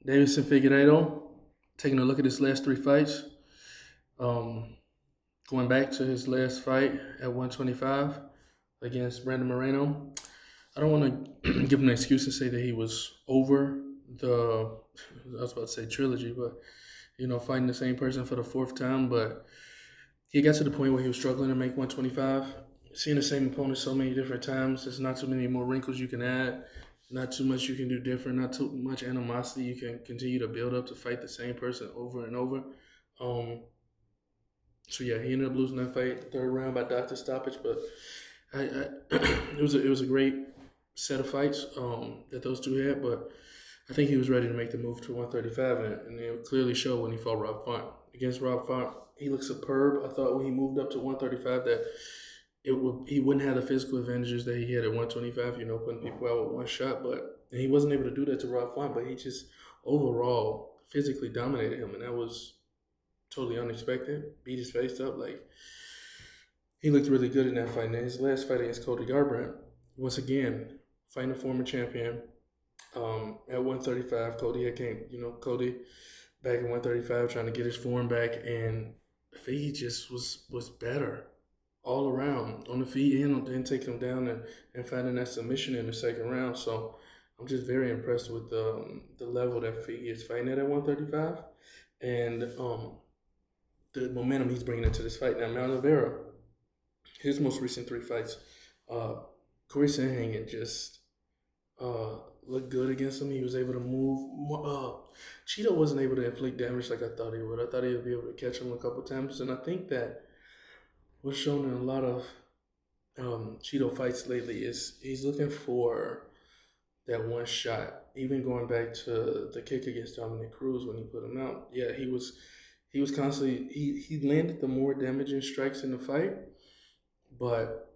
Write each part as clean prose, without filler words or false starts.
Deiveson Figueiredo, taking a look at his last three fights, um, going back to his last fight at 125 against Brandon Moreno. I don't want to give him an excuse and say that he was over the, I was about to say trilogy, but fighting the same person for the fourth time. But he got to the point where he was struggling to make 125. Seeing the same opponent so many different times, there's not too many more wrinkles you can add, not too much you can do different, not too much animosity you can continue to build up to fight the same person over and over. Um, so yeah, he ended up losing that fight third round by doctor stoppage, but it was a great set of fights that those two had, but I think he was ready to make the move to 135, and it clearly showed when he fought Rob Font. Against Rob Font, he looked superb. I thought when he moved up to 135 that he wouldn't have the physical advantages that he had at 125, putting people out with one shot, but he wasn't able to do that to Rob Font, but he just overall physically dominated him, and that was totally unexpected. Beat his face up. Like, he looked really good in that fight. And his last fight against Cody Garbrandt, once again, fighting a former champion. At 135, Cody had came, Cody back at 135 trying to get his form back, and Figgy just was better all around on the feet and taking him down and finding that submission in the second round. So I'm just very impressed with the level that Figgy is fighting at 135, and the momentum he's bringing into this fight. Now, Marlon Vera, his most recent three fights, Corey Sandhagen just looked good against him. He was able to move. Cheeto wasn't able to inflict damage like I thought he would. I thought he would be able to catch him a couple times, and I think that what's shown in a lot of Cheeto fights lately is he's looking for that one shot. Even going back to the kick against Dominic Cruz when he put him out, yeah, he was constantly he landed the more damaging strikes in the fight, but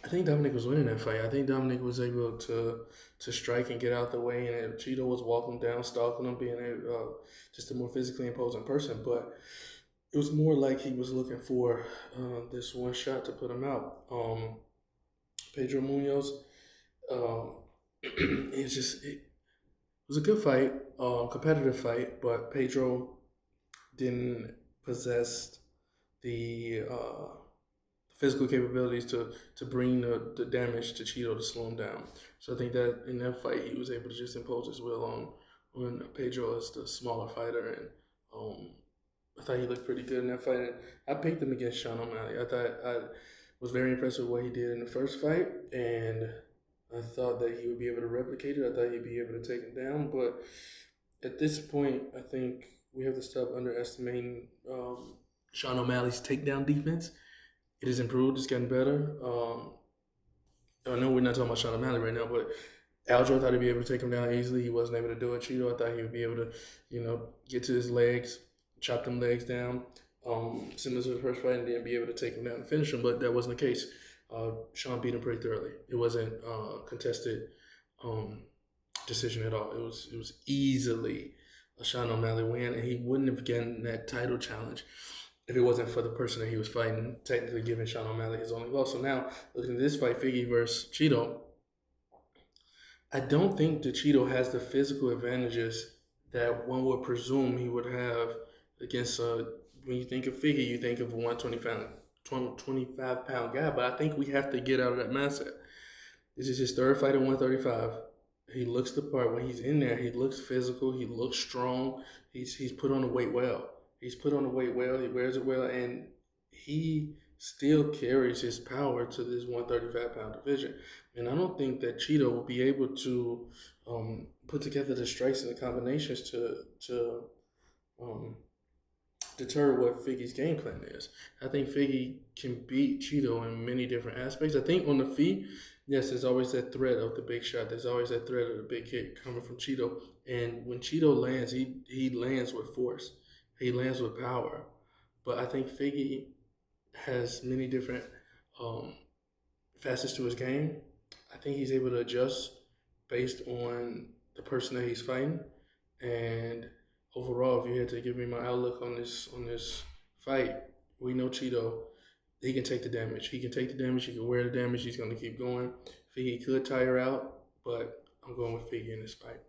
I think Dominic was winning that fight. I think Dominic was able to strike and get out the way, and Cheeto was walking down, stalking him, being just a more physically imposing person. But it was more like he was looking for this one shot to put him out. Pedro Munoz, um, it was a good fight, competitive fight, but Pedro didn't possess the physical capabilities to bring the damage to Cheeto to slow him down. So I think that in that fight he was able to just impose his will on Pedro as the smaller fighter, and I thought he looked pretty good in that fight. And I picked him against Sean O'Malley. I was very impressed with what he did in the first fight, and I thought that he would be able to replicate it. I thought he'd be able to take him down, but at this point, I think we have to stop underestimating Sean O'Malley's takedown defense. It has improved. It's gotten better. I know we're not talking about Sean O'Malley right now, but Aljo thought he'd be able to take him down easily. He wasn't able to do it. Cheeto, I thought he would be able to, get to his legs, chop them legs down, similar to the first fight, and then be able to take him down and finish him. But that wasn't the case. Sean beat him pretty thoroughly. It wasn't contested decision at all. It was easily a Sean O'Malley win, and he wouldn't have gotten that title challenge if it wasn't for the person that he was fighting, technically giving Sean O'Malley his only loss. So now, looking at this fight, Figgy versus Cheeto, I don't think that Cheeto has the physical advantages that one would presume he would have against when you think of Figgy, you think of a 125 pound guy, but I think we have to get out of that mindset. This is his third fight at 135. He looks the part. When he's in there, he looks physical, he looks strong, he's put on the weight well. He's put on the weight well. He wears it well, and he still carries his power to this 135-pound division. And I don't think that Cheeto will be able to put together the strikes and the combinations to deter what Figgy's game plan is. I think Figgy can beat Cheeto in many different aspects. I think on the feet, yes, there's always that threat of the big shot. There's always that threat of the big kick coming from Cheeto. And when Cheeto lands, he lands with force. He lands with power. But I think Figgy has many different facets to his game. I think he's able to adjust based on the person that he's fighting. And overall, if you had to give me my outlook on this fight, we know Cheeto, he can take the damage. He can take the damage. He can wear the damage. He's going to keep going. Figgy could tire out, but I'm going with Figgy in this fight.